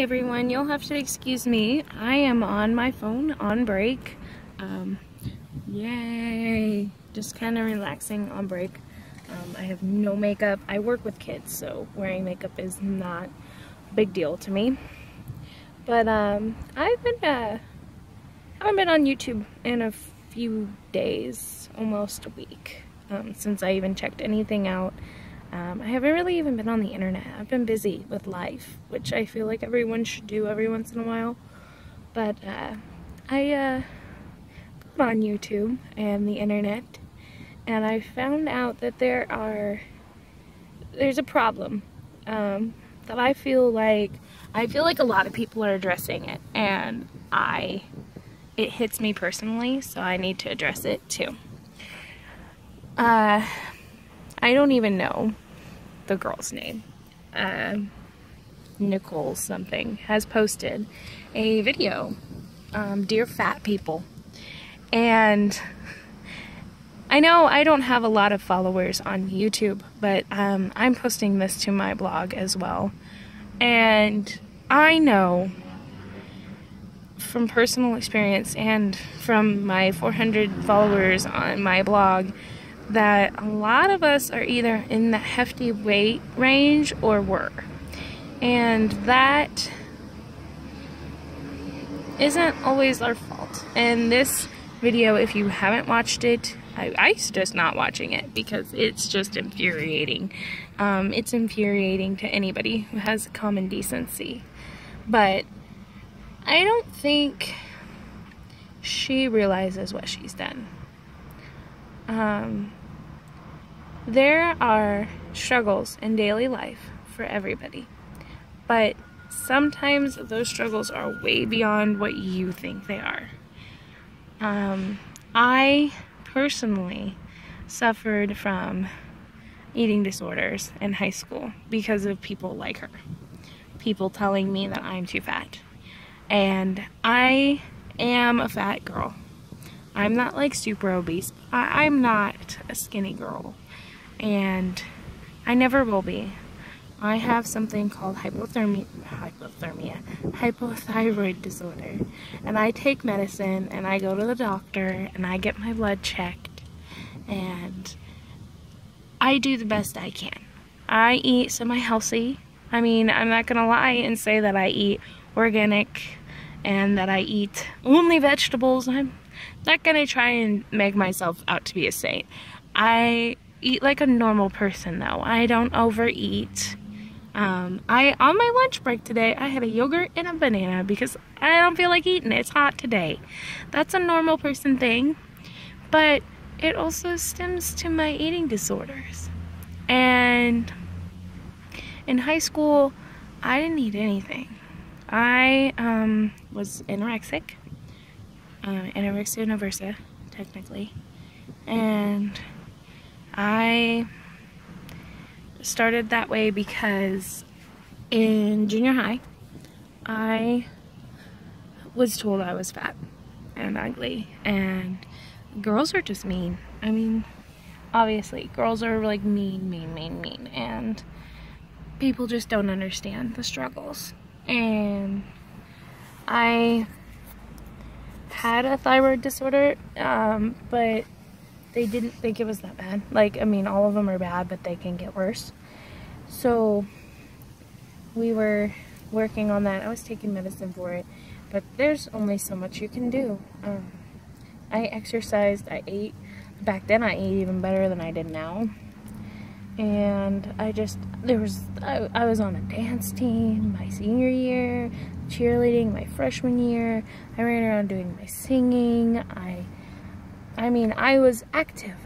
everyone, you'll have to excuse me. I am on my phone on break. Yay! Just kind of relaxing on break. I have no makeup. I work with kids, so wearing makeup is not a big deal to me. But haven't been on YouTube in a few days, almost a week, since I even checked anything out. I haven't really even been on the internet. I've been busy with life, which I feel like everyone should do every once in a while. But I got on YouTube and the internet, and I found out that there's a problem that I feel like a lot of people are addressing it, and it hits me personally, so I need to address it too. I don't even know the girl's name. Nicole something has posted a video, Dear Fat People, and I know I don't have a lot of followers on YouTube, but I'm posting this to my blog as well, and I know from personal experience and from my 400 followers on my blog that a lot of us are either in the hefty weight range or were. And that isn't always our fault. And this video, if you haven't watched it, I suggest not watching it because it's just infuriating. It's infuriating to anybody who has common decency. But I don't think she realizes what she's done. There are struggles in daily life for everybody, but sometimes those struggles are way beyond what you think they are. I personally suffered from eating disorders in high school because of people like her. People telling me that I'm too fat. And I am a fat girl. I'm not like super obese. I'm not a skinny girl. And I never will be. I have something called hypothyroid disorder. And I take medicine and I go to the doctor and I get my blood checked. And I do the best I can. I eat semi-healthy. I mean, I'm not gonna lie and say that I eat organic and that I eat only vegetables. I'm not gonna try and make myself out to be a saint. I eat like a normal person though. I don't overeat. On my lunch break today, I had a yogurt and a banana because I don't feel like eating it. It's hot today. That's a normal person thing, but it also stems to my eating disorders. And in high school, I didn't eat anything. I was anorexic, anorexia nervosa, technically, and I started that way because in junior high, I was told I was fat and ugly, and girls are just mean. I mean, obviously, girls are like mean, and people just don't understand the struggles. And I had a thyroid disorder, but they didn't think it was that bad. Like, I mean, all of them are bad, but they can get worse. So we were working on that. I was taking medicine for it, but there's only so much you can do. I exercised, I ate. Back then I ate even better than I did now. And I was on a dance team my senior year, cheerleading my freshman year. I ran around doing my singing. I mean, I was active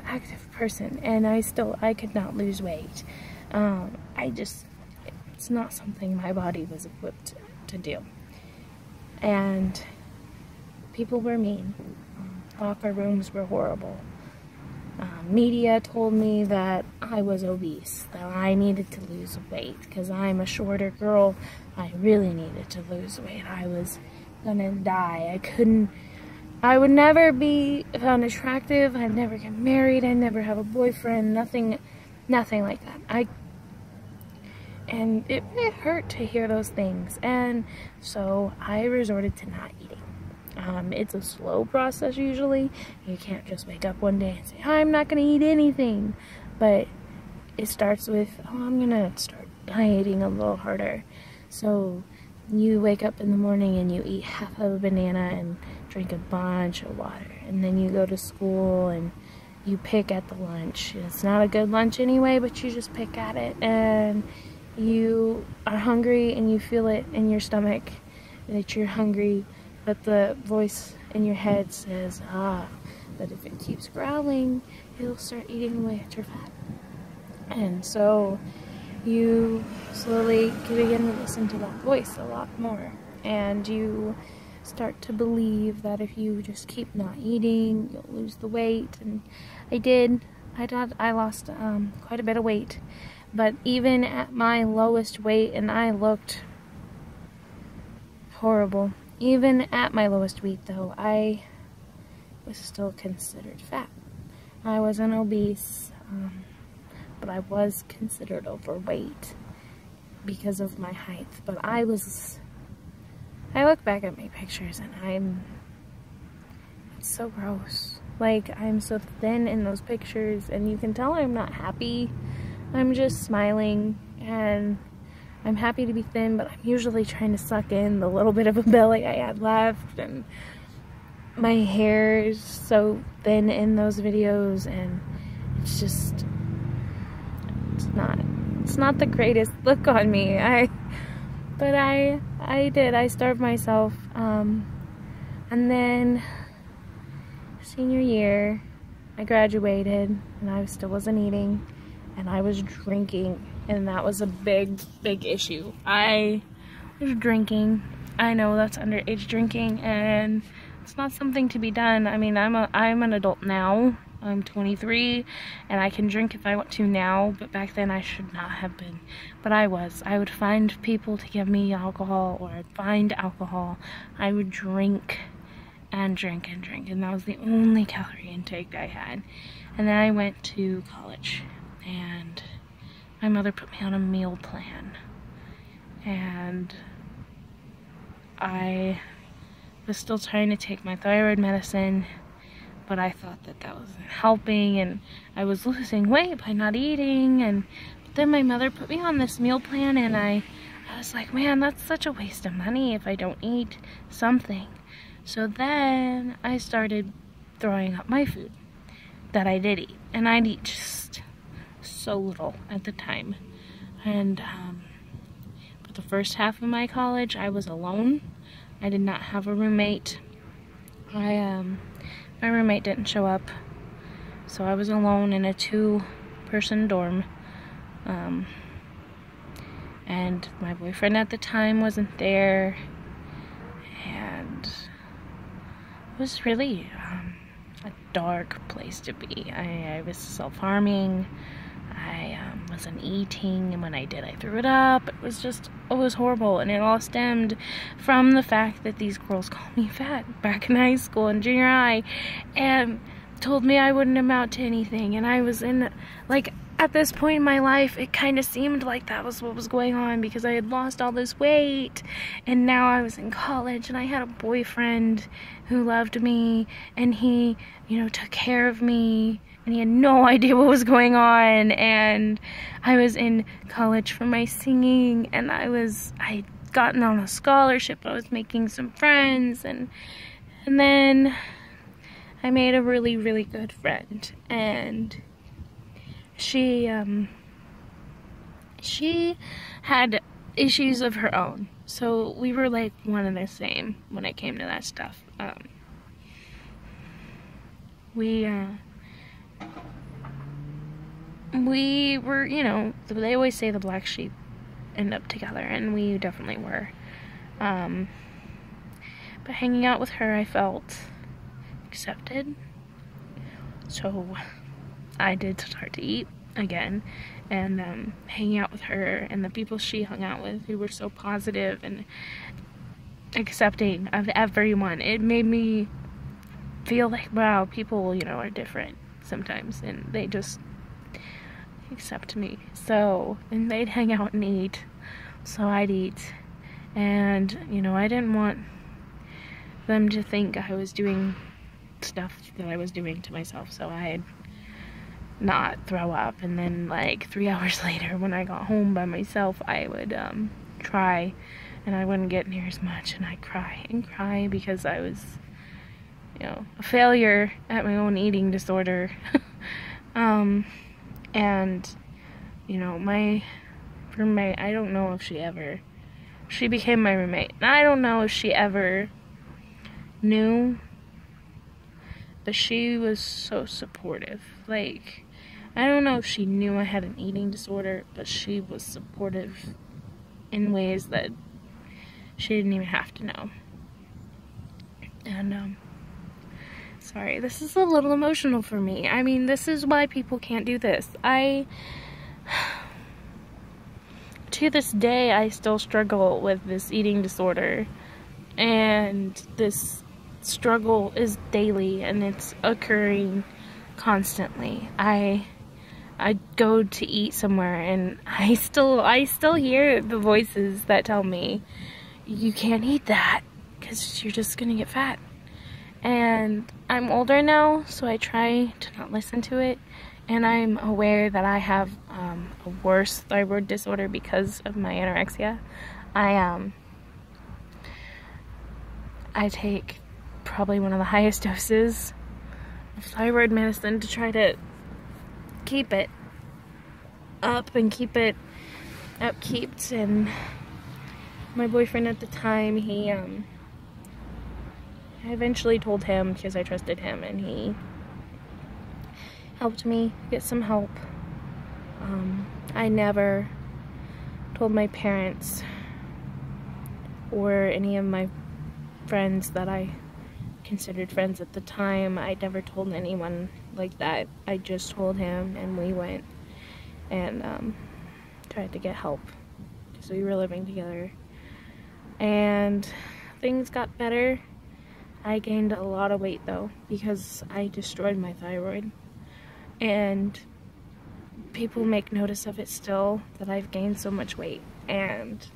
person, and I could not lose weight. It's not something my body was equipped to do. And people were mean. Locker rooms were horrible. Media told me that I was obese, that I needed to lose weight because I'm a shorter girl. I really needed to lose weight. I was gonna die. I would never be found attractive. I'd never get married. I'd never have a boyfriend. Nothing like that. And it hurt to hear those things, and so I resorted to not eating. It's a slow process usually. You can't just wake up one day and say, I'm not gonna eat anything. But it starts with, I'm gonna start dieting a little harder. So you wake up in the morning and you eat half of a banana and drink a bunch of water. And then you go to school and you pick at the lunch. It's not a good lunch anyway, but you just pick at it. And you are hungry and you feel it in your stomach that you're hungry, but the voice in your head says, but if it keeps growling, it'll start eating away at your fat. And so you slowly begin to listen to that voice a lot more, and you start to believe that if you just keep not eating, you'll lose the weight. And I did. I lost quite a bit of weight. But even at my lowest weight, and I looked horrible, even at my lowest weight though, I was still considered fat. I wasn't obese, but I was considered overweight because of my height. But I look back at my pictures and it's so gross. Like, I'm so thin in those pictures, and you can tell I'm not happy. I'm just smiling, and I'm happy to be thin, but I'm usually trying to suck in the little bit of a belly I had left, and my hair is so thin in those videos, and it's just, it's not the greatest look on me. But I starved myself, and then senior year, I graduated, and I still wasn't eating. And I was drinking, and that was a big issue. I was drinking. I know that's underage drinking, and it's not something to be done. I mean, I'm an adult now. I'm 23, and I can drink if I want to now, but back then I should not have been. But I was. I would find people to give me alcohol, or I'd find alcohol. I would drink and drink and drink, and that was the only calorie intake I had. And then I went to college, and my mother put me on a meal plan, and I was still trying to take my thyroid medicine, but I thought that wasn't helping, and I was losing weight by not eating. And but then my mother put me on this meal plan, and I was like, man, that's such a waste of money if I don't eat something. So then I started throwing up my food that I did eat, and I'd eat just so little at the time. And but the first half of my college, I was alone. I did not have a roommate. My roommate didn't show up, so I was alone in a 2-person dorm. And my boyfriend at the time wasn't there, and it was really a dark place to be. I was self-harming. I wasn't eating, and when I did, I threw it up. It was horrible, and it all stemmed from the fact that these girls called me fat back in high school and junior high, and told me I wouldn't amount to anything. And I was in, like, at this point in my life, it kind of seemed like that was what was going on, because I had lost all this weight, and now I was in college, and I had a boyfriend who loved me, and he, you know, took care of me, and he had no idea what was going on. And I was in college for my singing, and I'd gotten on a scholarship, I was making some friends, and then I made a really, really good friend, and she had issues of her own, so we were like one and the same when it came to that stuff. We were, you know, they always say the black sheep end up together, and we definitely were. But hanging out with her, I felt accepted, so I did start to eat again. And hanging out with her and the people she hung out with, who were so positive and accepting of everyone, it made me feel like, wow, people, you know, are different sometimes, and they just, except me. So, and they'd hang out and eat, so I'd eat. And, you know, I didn't want them to think I was doing stuff that I was doing to myself, so I'd not throw up. And then, like, 3 hours later, when I got home by myself, I would cry, and I wouldn't get near as much, and I'd cry and cry because I was, you know, a failure at my own eating disorder. And, you know, my roommate, I don't know if she became my roommate, and I don't know if she ever knew, but she was so supportive. Like, I don't know if she knew I had an eating disorder, but she was supportive in ways that she didn't even have to know. And, sorry, this is a little emotional for me. I mean, this is why people can't do this. To this day, I still struggle with this eating disorder, and this struggle is daily, and it's occurring constantly. I go to eat somewhere, and I still hear the voices that tell me, you can't eat that because you're just gonna get fat. And I'm older now, so I try to not listen to it, and I'm aware that I have a worse thyroid disorder because of my anorexia. I take probably one of the highest doses of thyroid medicine to try to keep it up and keep it upkeeped. And my boyfriend at the time, I eventually told him because I trusted him, and he helped me get some help. I never told my parents or any of my friends that I considered friends at the time. I never told anyone like that. I just told him, and we went and tried to get help because we were living together. And things got better. I gained a lot of weight though because I destroyed my thyroid, and people make notice of it still, that I've gained so much weight, and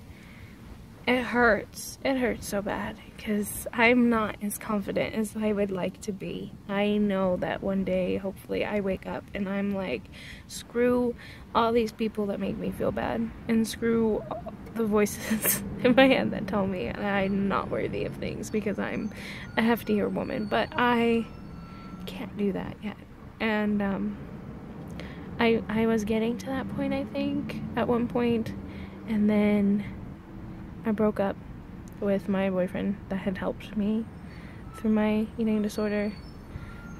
it hurts so bad because I'm not as confident as I would like to be. I know that one day hopefully I wake up and I'm like, screw all these people that make me feel bad, and screw the voices in my head that tell me I'm not worthy of things because I'm a heftier woman. But I can't do that yet. And I was getting to that point, I think, at one point, and then I broke up with my boyfriend that had helped me through my eating disorder.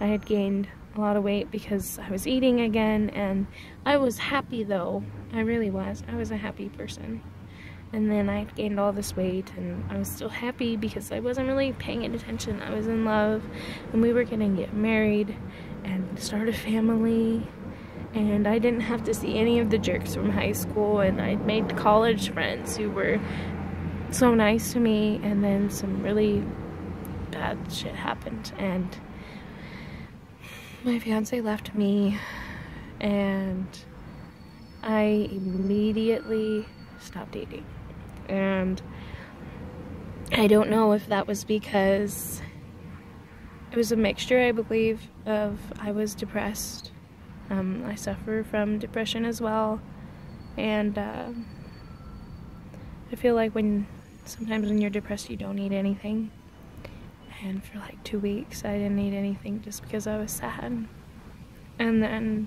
I had gained a lot of weight because I was eating again, and I was happy though. I really was. I was a happy person. And then I gained all this weight, and I was still happy because I wasn't really paying attention. I was in love, and we were gonna get married and start a family, and I didn't have to see any of the jerks from high school, and I'd made college friends who were so nice to me. And then some really bad shit happened, and my fiance left me, and I immediately stopped eating. And I don't know if that was because it was a mixture, I believe, of I was depressed. I suffer from depression as well, and I feel like sometimes when you're depressed you don't eat anything. And for like 2 weeks I didn't eat anything just because I was sad. And then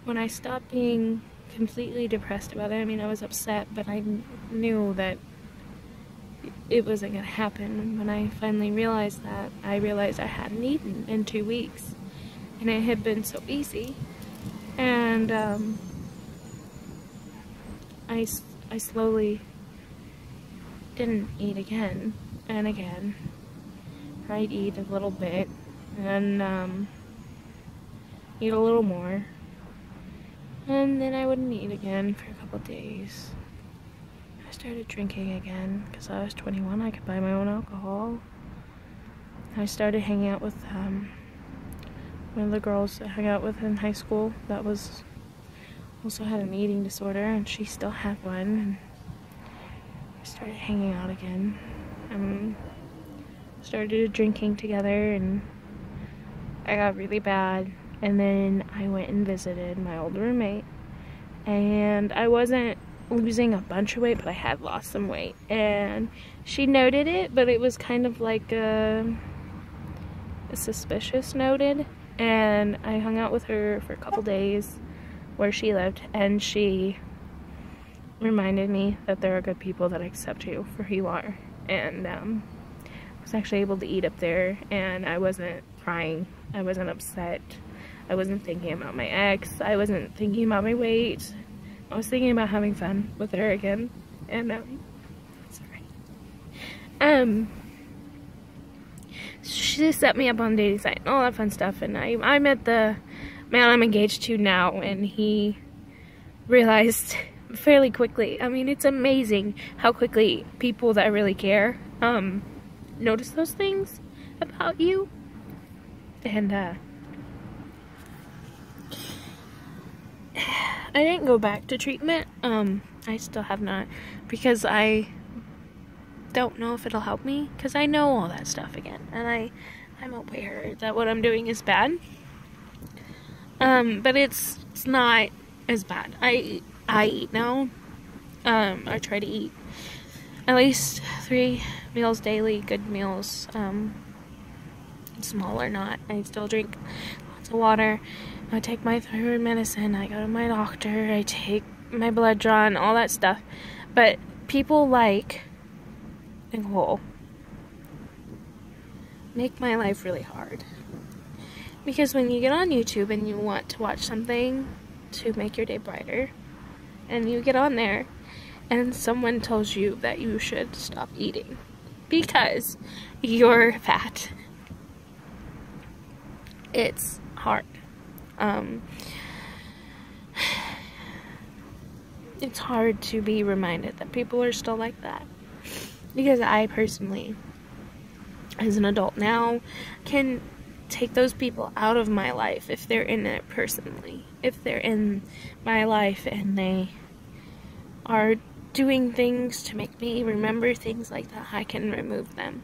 when I stopped being completely depressed about it, I mean, I was upset, but I knew that it wasn't gonna happen. When I finally realized that, I realized I hadn't eaten in 2 weeks, and it had been so easy. And I slowly didn't eat again and again. I'd eat a little bit and eat a little more, and then I wouldn't eat again for a couple days. I started drinking again because I was 21. I could buy my own alcohol. I started hanging out with one of the girls I hung out with in high school that was also had an eating disorder, and she still had one, and we started hanging out again, and started drinking together, and I got really bad, and then I went and visited my old roommate, and I wasn't losing a bunch of weight, but I had lost some weight, and she noted it, but it was kind of like a suspicious noted, and I hung out with her for a couple days where she lived, and she reminded me that there are good people that accept you for who you are, and I was actually able to eat up there, and I wasn't crying, I wasn't upset, I wasn't thinking about my ex, I wasn't thinking about my weight, I was thinking about having fun with her again, and she set me up on the dating site and all that fun stuff, and I met the man I'm engaged to now, and he realized fairly quickly, I mean, it's amazing how quickly people that really care notice those things about you, and I didn't go back to treatment. I still have not, because I don't know if it'll help me, because I know all that stuff again, and I'm aware that what I'm doing is bad, but it's not as bad. I eat now. I try to eat at least 3 meals daily, good meals, small or not. I still drink lots of water. I take my thyroid medicine, I go to my doctor, I take my blood drawn, all that stuff. But people like Nicole make my life really hard. Because when you get on YouTube and you want to watch something to make your day brighter, and you get on there and someone tells you that you should stop eating because you're fat, it's hard. It's hard to be reminded that people are still like that, because I personally, as an adult now, can take those people out of my life if they're in it personally. If they're in my life and they are doing things to make me remember things like that, I can remove them.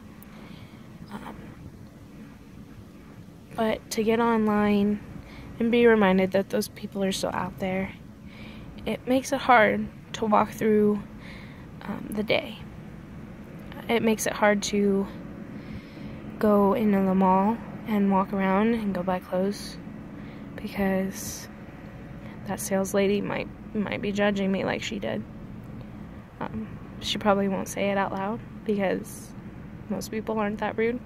But to get online and be reminded that those people are still out there, it makes it hard to walk through the day. It makes it hard to go into the mall and walk around and go buy clothes, because that sales lady might be judging me like she did. She probably won't say it out loud, because most people aren't that rude.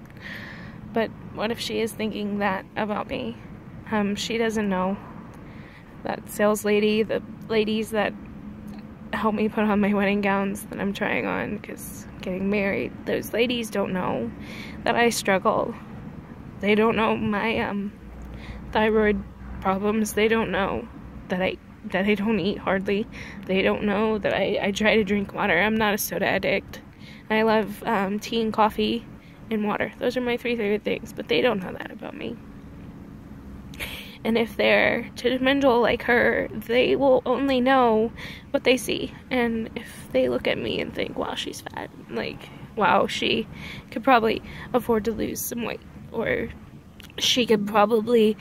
But what if she is thinking that about me? She doesn't know. That sales lady, the ladies that help me put on my wedding gowns that I'm trying on because I'm getting married, those ladies don't know that I struggle. They don't know my thyroid problems. They don't know that I don't eat hardly. They don't know that I try to drink water. I'm not a soda addict. I love tea and coffee and water. Those are my 3 favorite things, but they don't know that about me. And if they're judgmental like her, they will only know what they see. And if they look at me and think, wow, she's fat, like, wow, she could probably afford to lose some weight, or she could probably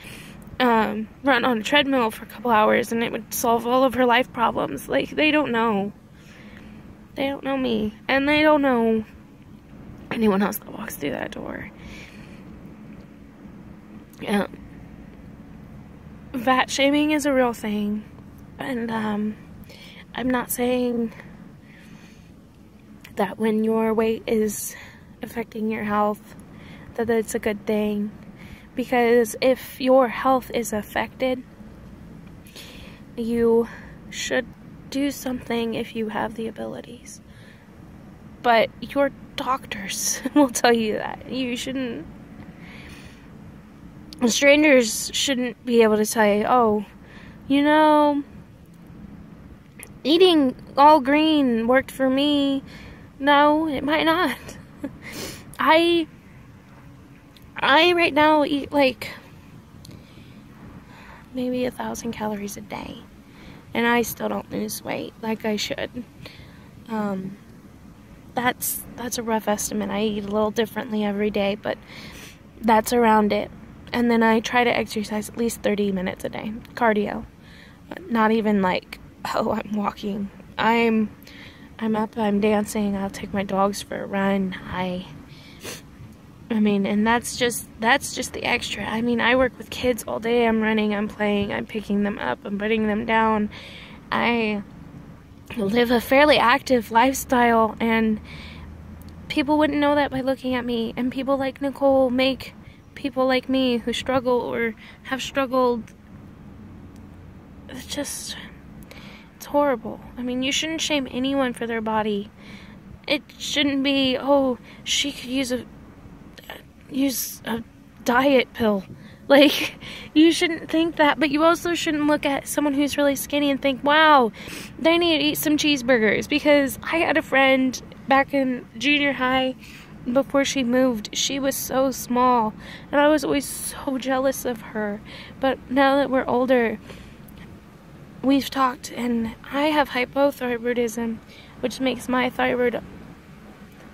run on a treadmill for a couple hours and it would solve all of her life problems. Like, they don't know. They don't know me, and they don't know anyone else that walks through that door. Fat shaming is a real thing, and I'm not saying that when your weight is affecting your health that it's a good thing, because if your health is affected, you should do something if you have the abilities. But your doctors will tell you that you shouldn't. Strangers shouldn't be able to tell you, oh, you know, eating all green worked for me. No, it might not. I right now eat like maybe 1,000 calories a day. And I still don't lose weight like I should. That's a rough estimate. I eat a little differently every day, but that's around it. And then I try to exercise at least 30 minutes a day. Cardio. Not even like, oh, I'm walking. I'm up, I'm dancing, I'll take my dogs for a run. I mean, and that's just the extra. I mean, I work with kids all day. I'm running, I'm playing, I'm picking them up, I'm putting them down. I live a fairly active lifestyle, and people wouldn't know that by looking at me. And people like Nicole make people like me who struggle or have struggled. It's horrible. I mean, you shouldn't shame anyone for their body. It shouldn't be, oh, she could use a diet pill. Like, you shouldn't think that, but you also shouldn't look at someone who's really skinny and think, wow, they need to eat some cheeseburgers. Because I had a friend back in junior high, before she moved, she was so small, and I was always so jealous of her. But now that we're older, we've talked, and I have hypothyroidism, which makes my thyroid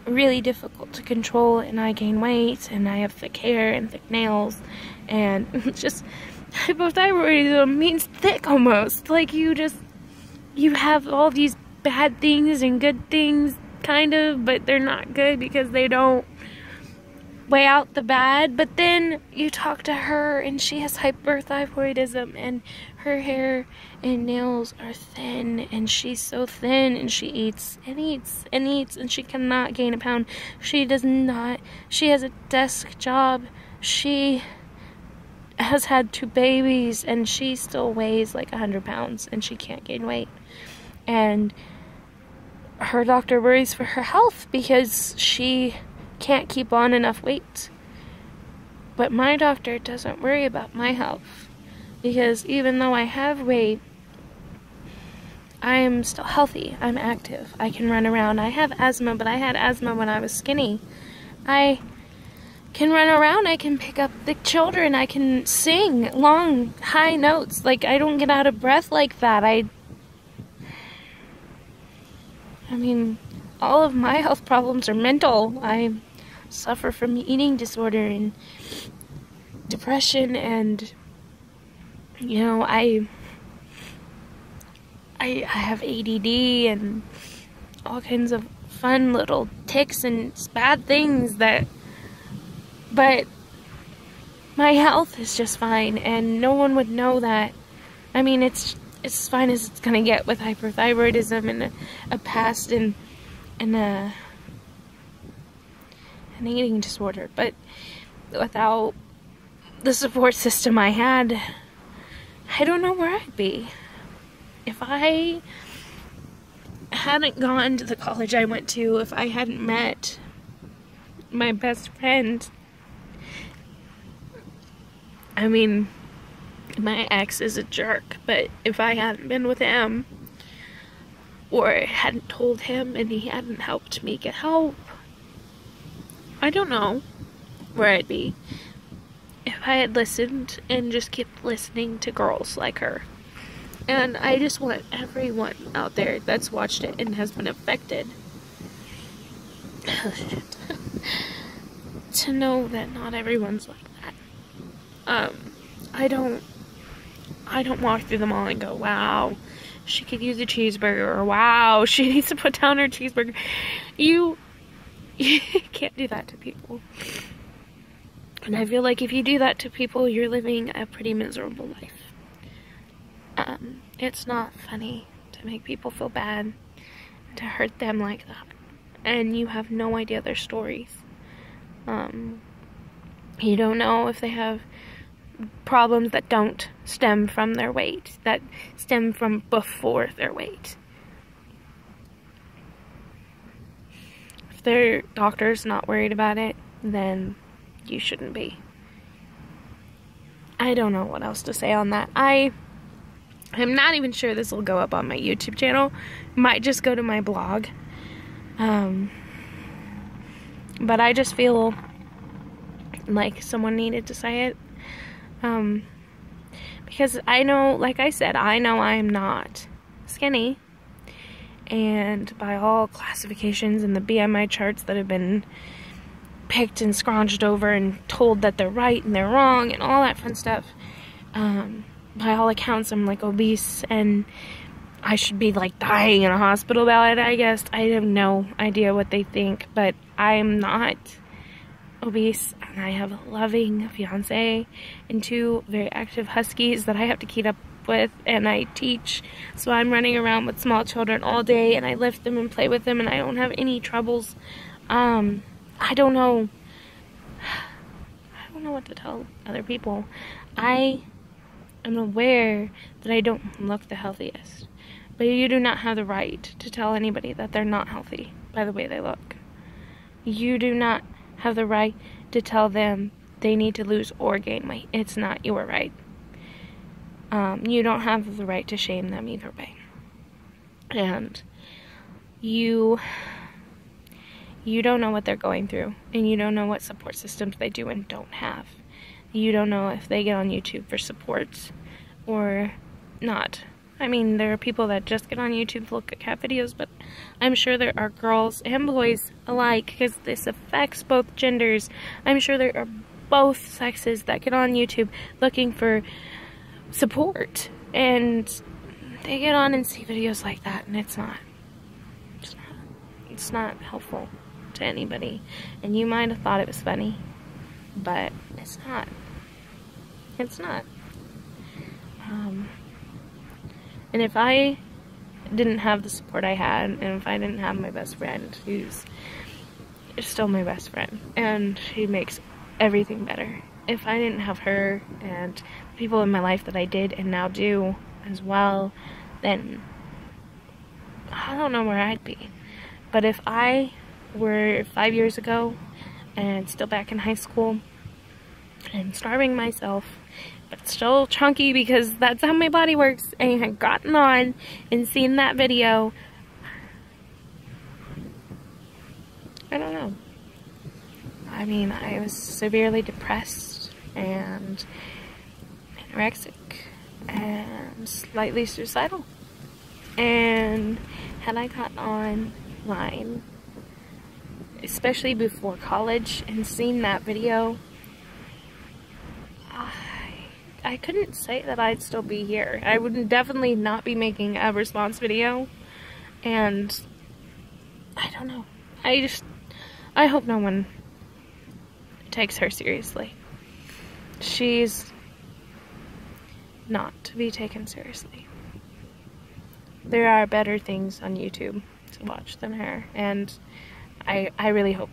really difficult to control, and I gain weight, and I have thick hair and thick nails, and just hypothyroidism means thick almost. Like, you have all these bad things and good things, kind of, but they're not good because they don't weigh out the bad. But then you talk to her, and she has hyperthyroidism, and her hair and nails are thin, and she's so thin, and she eats and eats and eats, and she cannot gain a pound. She has a desk job. She has had 2 babies, and she still weighs like 100 pounds, and she can't gain weight. And her doctor worries for her health because she can't keep on enough weight. But my doctor doesn't worry about my health, because even though I have weight, I'm still healthy. I'm active. I can run around. I have asthma, but I had asthma when I was skinny. I can run around. I can pick up the children. I can sing long, high notes. Like, I don't get out of breath like that. I mean, all of my health problems are mental. I suffer from eating disorder and depression, and you know, I have ADD and all kinds of fun little tics and bad things but my health is just fine, and no one would know that. I mean, it's as fine as it's gonna get with hyperthyroidism and a past and an eating disorder. But without the support system I had, I don't know where I'd be. If I hadn't gone to the college I went to, if I hadn't met my best friend, I mean, my ex is a jerk, but if I hadn't been with him, or hadn't told him and he hadn't helped me get help, I don't know where I'd be. If I had listened and just kept listening to girls like her. And I just want everyone out there that's watched it and has been affected to know that not everyone's like that. I don't walk through the mall and go, wow, she could use a cheeseburger, or wow, she needs to put down her cheeseburger. You can't do that to people. And I feel like if you do that to people, you're living a pretty miserable life. It's not funny to make people feel bad, to hurt them like that. And you have no idea their stories. You don't know if they have problems that don't stem from their weight, that stem from before their weight. If their doctor's not worried about it, then you shouldn't be. I don't know what else to say on that. I'm not even sure this will go up on my YouTube channel. Might just go to my blog. But I just feel like someone needed to say it. Because I know, like I said, I know I'm not skinny. And by all classifications and the BMI charts that have been picked and scrounged over and told that they're right and they're wrong and all that fun stuff, by all accounts I'm like obese and I should be like dying in a hospital about it, I guess. I have no idea what they think, but I'm not obese, and I have a loving fiance and 2 very active huskies that I have to keep up with, and I teach, so I'm running around with small children all day, and I lift them and play with them, and I don't have any troubles. I don't know what to tell other people. I am aware that I don't look the healthiest, but you do not have the right to tell anybody that they're not healthy by the way they look. You do not have the right to tell them they need to lose or gain weight. It's not your right. You don't have the right to shame them either way. And you don't know what they're going through, and you don't know what support systems they do and don't have. You don't know if they get on YouTube for support or not. I mean, there are people that just get on YouTube to look at cat videos, but I'm sure there are girls and boys alike, because this affects both genders. I'm sure there are both sexes that get on YouTube looking for support, and they get on and see videos like that, and it's not helpful to anybody. And you might have thought it was funny, but it's not. And if I didn't have the support I had, and if I didn't have my best friend, who's still my best friend, and she makes everything better, if I didn't have her and people in my life that I did and now do as well, then I don't know where I'd be. But if I were 5 years ago and still back in high school and starving myself, but still chunky because that's how my body works, and had gotten on and seen that video, I don't know. I mean, I was severely depressed and anorexic and slightly suicidal. And had I gotten online, especially before college, and seen that video, I couldn't say that I'd still be here. I would definitely not be making a response video, and I don't know. I hope no one takes her seriously. She's not to be taken seriously. There are better things on YouTube to watch than her, and I really hope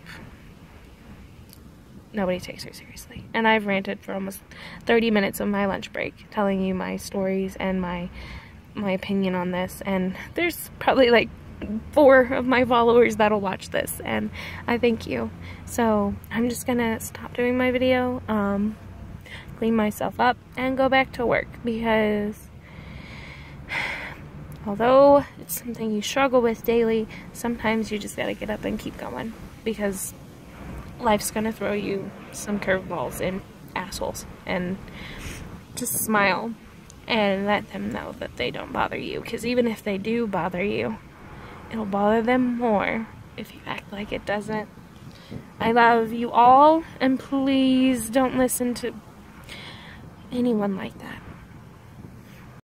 nobody takes her seriously. And I've ranted for almost 30 minutes of my lunch break telling you my stories and my opinion on this, and there's probably like 4 of my followers that'll watch this, and I thank you. So I'm just gonna stop doing my video, clean myself up, and go back to work, because although it's something you struggle with daily, sometimes you just gotta get up and keep going, because life's gonna throw you some curveballs and assholes, and just smile and let them know that they don't bother you, because even if they do bother you, it'll bother them more if you act like it doesn't. I love you all, and please don't listen to anyone like that.